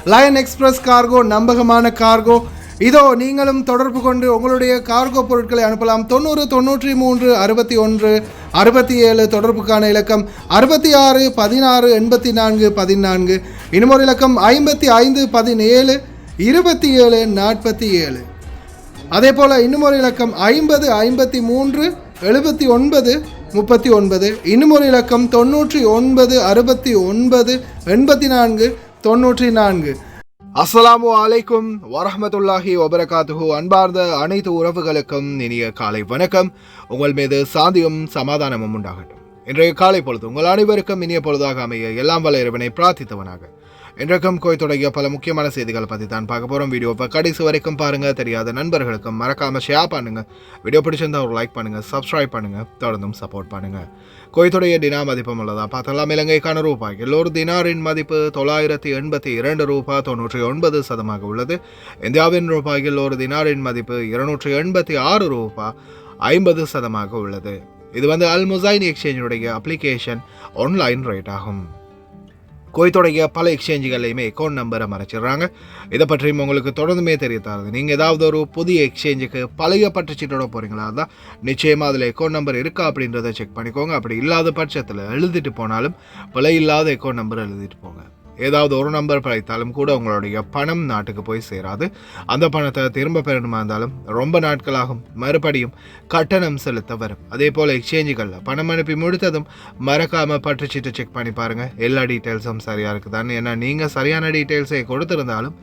Line express cargo நம்பகமான cargo. இதோ நீங்களும் தொடர்பு கொண்டு உங்களுடைய கார்கோ பொருட்களை அனுப்பலாம். 90 93 61 67 தொடர்புக்கான இலக்கம் 66 16 84 14. இன்னும் ஒரு இலக்கம் 55 17 27 47. அதே போல் இன்னும் ஒரு இலக்கம் 50 53 79 39. இன்னும் ஒரு இலக்கம் 99 69 84 94. அஸ்ஸலாமு அலைக்கும் வரஹ்மத்துல்லாஹி வபரகாத்துஹு. அன்பார்ந்த அனைத்து உறவுகளுக்கும் இனிய காலை வணக்கம். உங்கள் மீது சாந்தியும் சமாதானமும் உண்டாகட்டும். இன்றைய காலை பொழுது உங்கள் அனைவருக்கும் இனிய பொழுதாக அமைய எல்லாம் வல்ல இறைவனை பிரார்த்தித்தவனாக இன்றைக்கும் கோயத்துடைய பல முக்கியமான செய்திகளை பற்றி தான் பார்க்க போகிறோம். வீடியோவை கடைசி வரைக்கும் பாருங்கள். தெரியாத நண்பர்களுக்கும் மறக்காமல் ஷேர் பண்ணுங்கள். வீடியோ பிடிச்சிருந்தால் ஒரு லைக் பண்ணுங்கள், சப்ஸ்கிரைப் பண்ணுங்கள், தொடர்ந்தும் சப்போர்ட் பண்ணுங்கள். கோயத்துடைய தினா மதிப்பம் உள்ளதா பார்த்தலாம். இலங்கைக்கான ரூபாய் எல்லோரு தினாரின் மதிப்பு 982 ரூபாய் 99% உள்ளது. இந்தியாவின் ரூபாயில் ஒரு தினாரின் மதிப்பு 286 ரூபாய் 50% உள்ளது. இது அல் முசைன் எக்ஸ்சேஞ்சுடைய அப்ளிகேஷன் ஆன்லைன் ரேட் ஆகும். கோயத்துடைய பல எக்ஸ்சேஞ்சுகளையுமே அக்கௌண்ட் நம்பரை மறைச்சிடுறாங்க. இதை பற்றியும் உங்களுக்கு தொடர்ந்துமே தெரியத்தாது. நீங்கள் ஏதாவது ஒரு புதிய எக்ஸ்சேஞ்சுக்கு பழைய பற்றுச்சீட்டோட போகிறீங்களா தான் நிச்சயமாக அதில் அக்கௌண்ட் நம்பர் இருக்கா அப்படின்றத செக் பண்ணிக்கோங்க. அப்படி இல்லாத பட்சத்தில் எழுதிட்டு போனாலும் பிழை இல்லாத அக்கௌண்ட் நம்பர் எழுதிட்டு போங்க. ஏதாவது ஒரு நம்பர் பழைத்தாலும் கூட உங்களுடைய பணம் நாட்டுக்கு போய் சேராது. அந்த பணத்தை திரும்ப பெறணுமா இருந்தாலும் ரொம்ப நாட்களாகும். மறுபடியும் கட்டணம் செலுத்த வரும். அதே போல் எக்ஸ்சேஞ்சுகளில் பணம் அனுப்பி முடித்ததும் மறக்காமல் பற்றுச்சீட்டு செக் பண்ணி பாருங்கள். எல்லா டீட்டெயில்ஸும் சரியாக இருக்குதான்னு. ஏன்னா நீங்கள் சரியான டீட்டெயில்ஸை கொடுத்துருந்தாலும்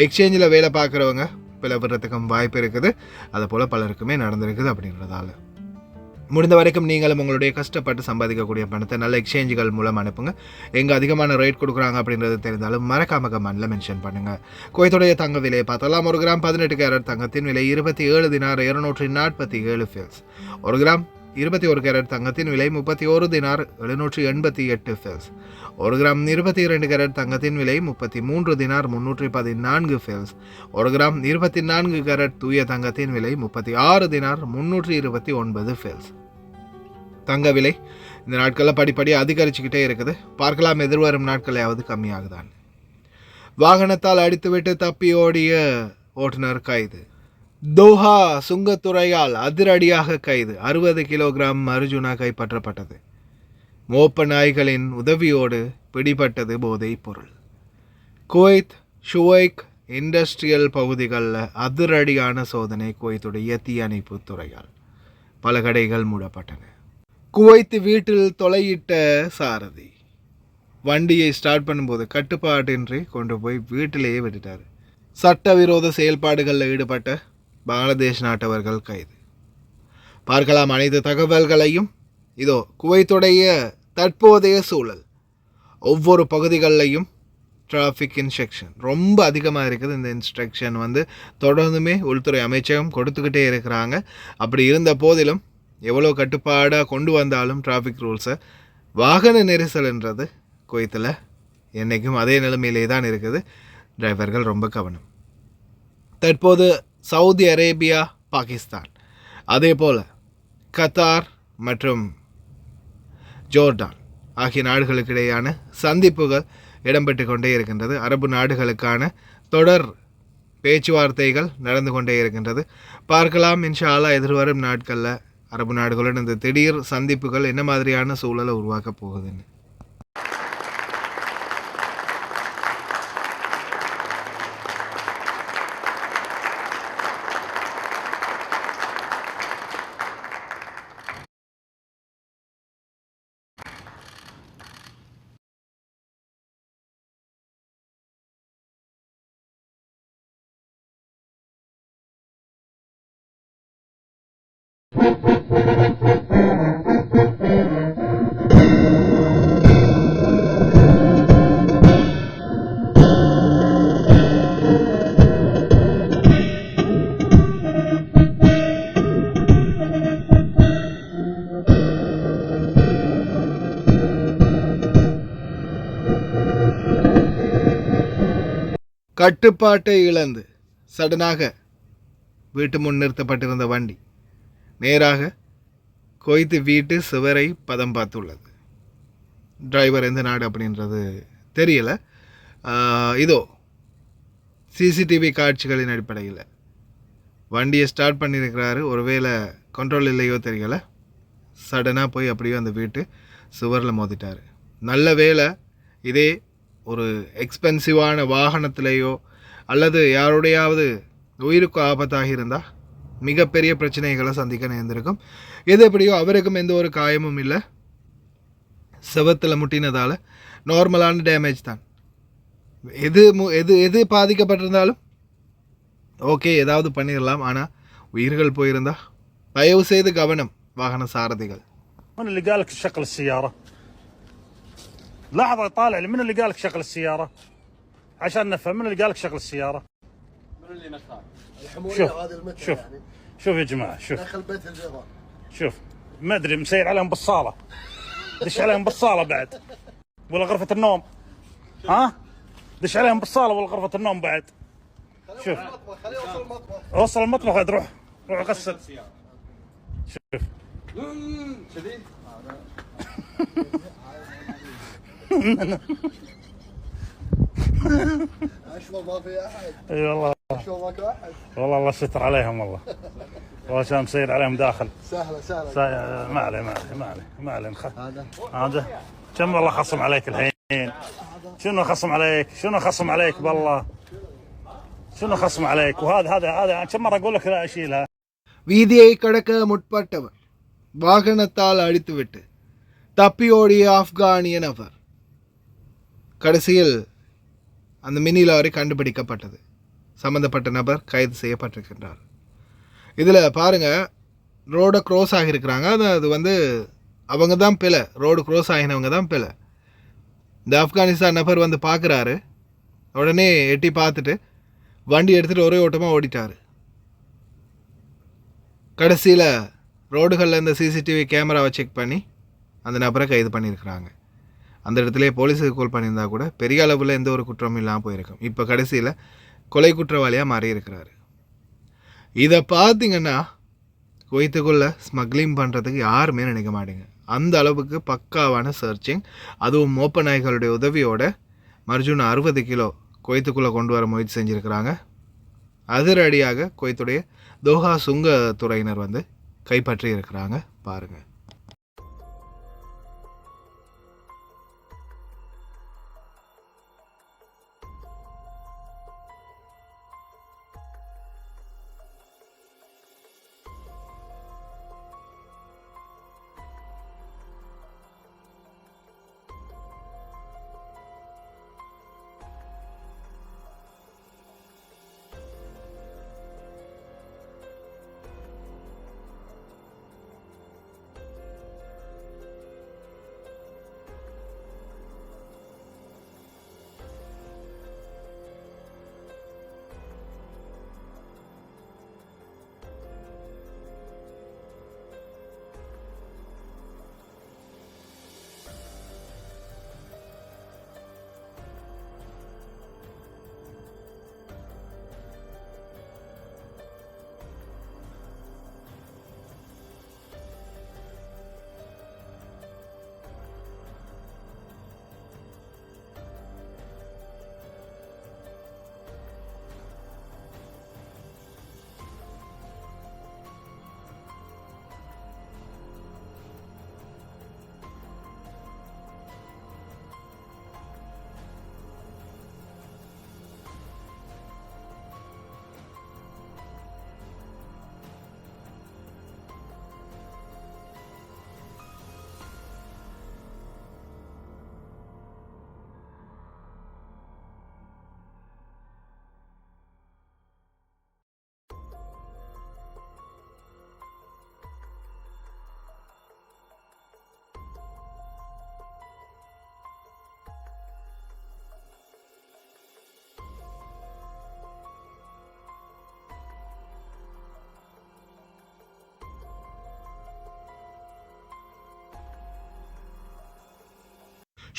எக்ஸ்சேஞ்சில் வேலை பார்க்குறவங்க பிளவுறதுக்கும் வாய்ப்பு இருக்குது. அது போல் பலருக்குமே நடந்திருக்குது. அப்படின்றதால முடிந்த வரைக்கும் நீங்களும் உங்களுடைய கஷ்டப்பட்டு சம்பாதிக்கக்கூடிய பணத்தை நல்ல எக்ஸ்சேஞ்சுகள் மூலம் அனுப்புங்க. எங்கே அதிகமான ரேட் கொடுக்குறாங்க அப்படின்றது தெரிந்தாலும் மறக்காம கமெண்ட்ல மென்ஷன் பண்ணுங்கள். குவைத்துடைய தங்க விலையை பார்த்தலாம். 1 கிராம் 18 கேரட் தங்கத்தின் விலை 27 தினார் 247 ஃபேல்ஸ். 1 கிராம் 21 கேரட் தங்கத்தின் விலை 31 தினார் 788 ஃபேல்ஸ். 1 கிராம் 22 கேரட் தங்கத்தின் விலை 33 தினார் 314 ஃபேல்ஸ். 1 கிராம் 24 கேரட் தூய தங்கத்தின் விலை 36 தினார் 329 ஃபேல்ஸ். தங்க விலை இந்த நாட்களில் படிப்படி அதிகரிச்சுக்கிட்டே இருக்குது. பார்க்கலாம் எதிர்வரும் நாட்களையாவது கம்மியாகுதான். வாகனத்தால் அடித்துவிட்டு தப்பி ஓடிய ஓட்டுநர் கைது. தோஹா சுங்கத்துறையால் அதிரடியாக கைது. 60 கிலோகிராம் மருஜுனா கைப்பற்றப்பட்டது. மோப்ப நாய்களின் உதவியோடு பிடிபட்டது போதைப் பொருள். குவைத் ஷுவைக் இண்டஸ்ட்ரியல் பகுதிகளில் அதிரடியான சோதனை. குவைத்துடைய தீயணைப்பு துறையால் பல கடைகள் மூடப்பட்டன. குவைத் வீட்டில் தொலையிட்ட சாரதி வண்டியை ஸ்டார்ட் பண்ணும்போது கட்டுப்பாட்டின்றி கொண்டு போய் வீட்டிலேயே விட்டுட்டார். சட்டவிரோத செயல்பாடுகளில் ஈடுபட்ட பங்களாதேஷ் நாட்டவர்கள் கைது. பார்க்கலாம் அனைத்து தகவல்களையும். இதோ குவைத்துடைய தற்போதைய சூழல். ஒவ்வொரு பகுதிகளிலையும் டிராஃபிக் இன்ஸ்ட்ரக்ஷன் ரொம்ப அதிகமாக இருக்குது. இந்த இன்ஸ்ட்ரக்ஷன் தொடர்ந்துமே உள்துறை அமைச்சகம் கொடுத்துக்கிட்டே இருக்கிறாங்க. அப்படி இருந்த போதிலும் எவ்வளோ கட்டுப்பாடாக கொண்டு வந்தாலும் டிராஃபிக் ரூல்ஸை வாகன நெரிசல்ன்றது குவைத்தில் என்றைக்கும் அதே நிலைமையிலே தான் இருக்குது. டிரைவர்கள் ரொம்ப கவனம். தற்போது சவுதி அரேபியா, பாகிஸ்தான், அதே போல் கத்தார் மற்றும் ஜோர்டான் ஆகிய நாடுகளுக்கு இடையான சந்திப்புகள் இடம்பெற்று கொண்டே இருக்கின்றது. அரபு நாடுகளுக்கான தொடர் பேச்சுவார்த்தைகள் நடந்து கொண்டே இருக்கின்றது. பார்க்கலாம் இன்ஷா அல்லாஹ் எதிர்வரும் நாட்களில் அரபு நாடுகளுடன் இந்த திடீர் சந்திப்புகள் என்ன மாதிரியான சூழலை உருவாக்க போகுதுன்னு. கட்டுப்பாட்டை இழந்து சடனாக வீட்டு முன் நிறுத்தப்பட்டிருந்த வண்டி நேராக குவைத் வீட்டு சுவரை பதம் பார்த்துள்ளது. டிரைவர் எந்த நாடு அப்படின்றது தெரியலை. இதோ சிசிடிவி காட்சிகளின் அடிப்படையில் வண்டியை ஸ்டார்ட் பண்ணியிருக்கிறாரு. ஒருவேளை கண்ட்ரோல் இல்லையோ தெரியலை, சடனாக போய் அப்படியே அந்த வீட்டு சுவரில் மோதிட்டார். நல்ல வேலை இதே ஒரு எக்ஸ்பென்சிவான வாகனத்திலேயோ அல்லது யாருடையாவது உயிருக்கு ஆபத்தாக இருந்தால் மிகப்பெரிய பிரச்சனைகளை சந்திக்க நேர்ந்திருக்கும். எது எப்படியோ அவருக்கும் எந்த ஒரு காயமும் இல்லை. செவத்தில் முட்டினதால் நார்மலான டேமேஜ் தான். எது எது எது பாதிக்கப்பட்டிருந்தாலும் ஓகே, ஏதாவது பண்ணிடலாம். ஆனால் உயிர்கள் போயிருந்தா தயவு செய்து கவனம் வாகன சாரதிகள். من اللي قالك شغل السيارة؟ لحظة طالع لي، من اللي قالك شغل السيارة؟ عشان نفهم، من اللي قالك شغل السيارة؟ من اللي نخال الحمولة هذه المتر شوف يعني شوف يا جماعة، شوف داخل بيت البيضاء. شوف ما ادري مسير عليهم بالصالة، دش عليهم بالصالة بعد ولا غرفة النوم؟ ها؟ دش عليهم بالصالة ولا غرفة النوم بعد؟ شوف خليه يوصل المطبخ. اوصل المطبخ، روح غسل. شوف شديد اشوى ما في احد. اي والله، اشوى ماكو احد. والله الله ستر عليهم والله. والله كان مسير عليهم داخل. سهله ما عليه ما عليه هذا كم والله خصم عليك الحين. شنو خصم عليك بالله، شنو خصم عليك؟ وهذا كم مره اقول لك لا اشيلها. வீதியை கடக்க முற்பட்டவர் வாகனத்தால் அடித்துவிட்டு தப்பியோடிய ஆப்கானிய நபர். கடைசியில் அந்த மினி லாரி கண்டுபிடிக்கப்பட்டது. சம்பந்தப்பட்ட நபர் கைது செய்யப்பட்டிருக்கின்றார். இதில் பாருங்கள், ரோடை க்ரோஸ் ஆகியிருக்கிறாங்க. அது வந்து அவங்க தான் பிழை, ரோடு க்ரோஸ் ஆகினவங்க தான் பிழை. இந்த ஆப்கானிஸ்தான் நபர் வந்து பார்க்குறாரு, உடனே எட்டி பார்த்துட்டு வண்டி எடுத்துகிட்டு ஒரே ஓட்டமாக ஓடிட்டார். கடைசியில் ரோடுகளில் இந்த சிசிடிவி கேமராவை செக் பண்ணி அந்த நபரை கைது பண்ணியிருக்கிறாங்க. அந்த இடத்துல போலீஸுக்கு கால் பண்ணியிருந்தா கூட பெரிய அளவில் எந்த ஒரு குற்றமும் இல்லாமல் போயிருக்கும். இப்போ கடைசியில் கொலை குற்றவாளியாக மாறியிருக்கிறாரு. இதை பார்த்திங்கன்னா குவைத்துக்குள்ளே ஸ்மக்லிங் பண்ணுறதுக்கு யாருமே நினைக்க மாட்டேங்க. அந்த அளவுக்கு பக்காவான சர்ச்சிங், அதுவும் மோப்ப நாய்களுடைய உதவியோட மர்ஜூன் 60 கிலோ குவைத்துக்குள்ளே கொண்டு வர முயற்சி செஞ்சுருக்கிறாங்க. அதிரடியாக குவைத்துடைய தோஹா சுங்கத்துறையினர் வந்து கைப்பற்றி இருக்கிறாங்க. பாருங்கள்.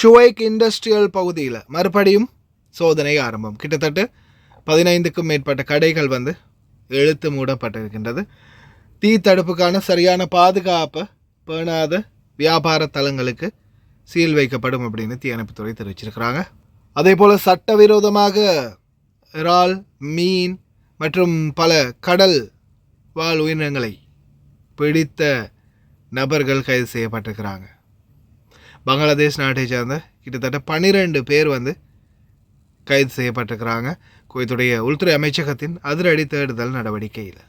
ஷுவைக் இண்டஸ்ட்ரியல் பகுதியில் மறுபடியும் சோதனை ஆரம்பம். கிட்டத்தட்ட 15க்கும் மேற்பட்ட கடைகள் வந்து இழுத்து மூடப்பட்டிருக்கின்றது. தீ தடுப்புக்கான சரியான பாதுகாப்பு பேணாத வியாபார தலங்களுக்கு சீல் வைக்கப்படும் அப்படின்னு தீயணைப்புத்துறை தெரிவிச்சிருக்கிறாங்க. அதே போல் சட்டவிரோதமாக இறால், மீன் மற்றும் பல கடல் வாழ் உயிரினங்களை பிடித்த நபர்கள் கைது செய்யப்பட்டிருக்கிறாங்க. பங்களாதேஷ் நாட்டை சேர்ந்த கிட்டத்தட்ட 12 பேர் கைது செய்யப்பட்டிருக்கிறாங்க குவைத்துடைய உள்துறை அமைச்சகத்தின் அதிரடி தேடுதல் நடவடிக்கையில்.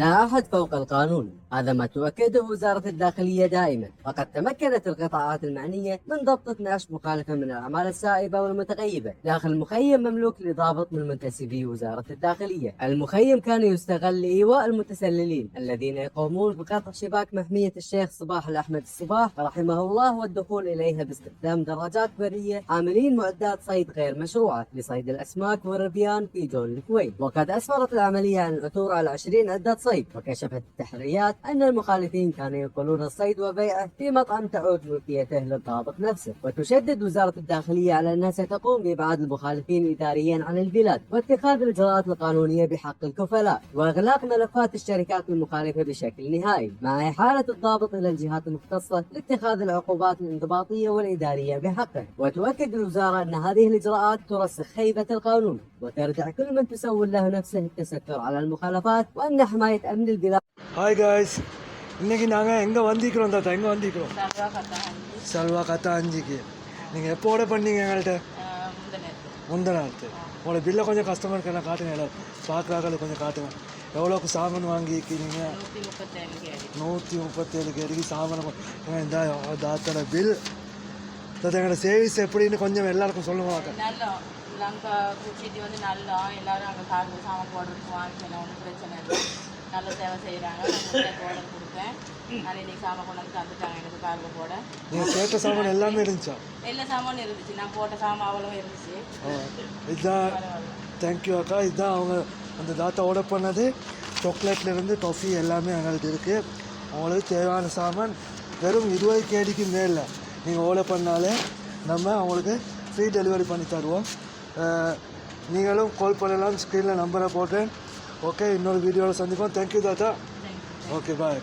لا أحد فوق القانون، هذا ما تؤكده وزارة الداخلية دائما. وقد تمكنت القطاعات المعنية من ضبط 12 مخالفة من الأعمال السائبة والمتغيبة داخل مخيم مملوك لضابط من منتسبي وزارة الداخلية. المخيم كان يستغل لإيواء المتسللين الذين يقومون بقطع شباك محمية الشيخ صباح الأحمد الصباح رحمه الله والدخول إليها باستخدام دراجات برية حاملين معدات صيد غير مشروعة لصيد الأسماك والربيان في جون الكويت. وقد أسفرت العملية عن العثور على 20 عدة صيد. وكشفت التحريات أن المخالفين كانوا ينقلون الصيد وبيعه في مطعم تعود ملكيته للضابط نفسه. وتشدد وزارة الداخلية على أنها ستقوم بإبعاد المخالفين إداريا عن البلاد واتخاذ الإجراءات القانونية بحق الكفلاء وإغلاق ملفات الشركات المخالفة بشكل نهائي مع إحالة الضابط إلى الجهات المختصة لاتخاذ العقوبات الانضباطية والإدارية بحقه. وتؤكد الوزارة أن هذه الإجراءات ترسخ هيبة القانون وتردع كل من تسول له نفسه التستر على المخالفات وأن حماية أمن البلاد. ஹாய் காய்ஸ், இன்றைக்கி நாங்கள் எங்கே வந்திக்கிறோம் தாத்தா? எங்கே வந்திக்கிறோம்? சல்வா கத்தா அஞ்சிக்கு. நீங்கள் எப்போ ஆர்டர் பண்ணீங்க எங்கள்கிட்ட? முந்தநாத்து. உங்களோட பில்லை கொஞ்சம் கஸ்டமருக்கு எல்லாம் காட்டுங்க, எல்லாம் பார்க்குறாங்க, கொஞ்சம் காட்டுங்க. எவ்வளோக்கு சாமான் வாங்கிக்கிறீங்க? 137 கேடிக்கு சாமான். இந்த தாத்தோட பில் தாத்தா, எங்களோட சேவிஸ் எப்படின்னு கொஞ்சம் எல்லாருக்கும் சொல்லுவாங்க. லங்கா குச்சிட்டு நல்லா எல்லாரும் அங்கே கார்டு சாமான் போடுறதுக்கு வாங்கிக்கலாம், ஒன்றும் பிரச்சனை இல்லை. நல்ல சேவை செய்கிறாங்க. ஆர்டர் கொடுத்தேன், நான் இன்னைக்கு சாமான் கொண்டு வந்து தந்துட்டாங்க எனக்கு கார்டு போட. நீங்கள் கேட்ட சாமான் எல்லாமே இருந்துச்சா? எல்லா சாமானும் இருந்துச்சு, நான் போட்ட சாமான் அவ்வளோ இருந்துச்சு. இதுதான், தேங்க்யூ அக்கா. இதுதான் அவங்க அந்த தாத்தா ஆர்டர் பண்ணது. சாக்லேட்லேருந்து காஃபி எல்லாமே எங்களுக்கு இருக்குது. அவங்களுக்கு தேவையான சாமான் வெறும் 20 கேடிக்கு மேலே நீங்கள் ஆர்டர் பண்ணாலே நம்ம அவங்களுக்கு ஃப்ரீ டெலிவரி பண்ணி தருவோம். நீங்களும் கால் பண்ணலாம், ஸ்க்ரீனில் நம்பரை போட்டேன். ஓகே, இன்னொரு வீடியோவில் சந்திப்போம். தேங்க்யூ தாத்தா. ஓகே, பாய்.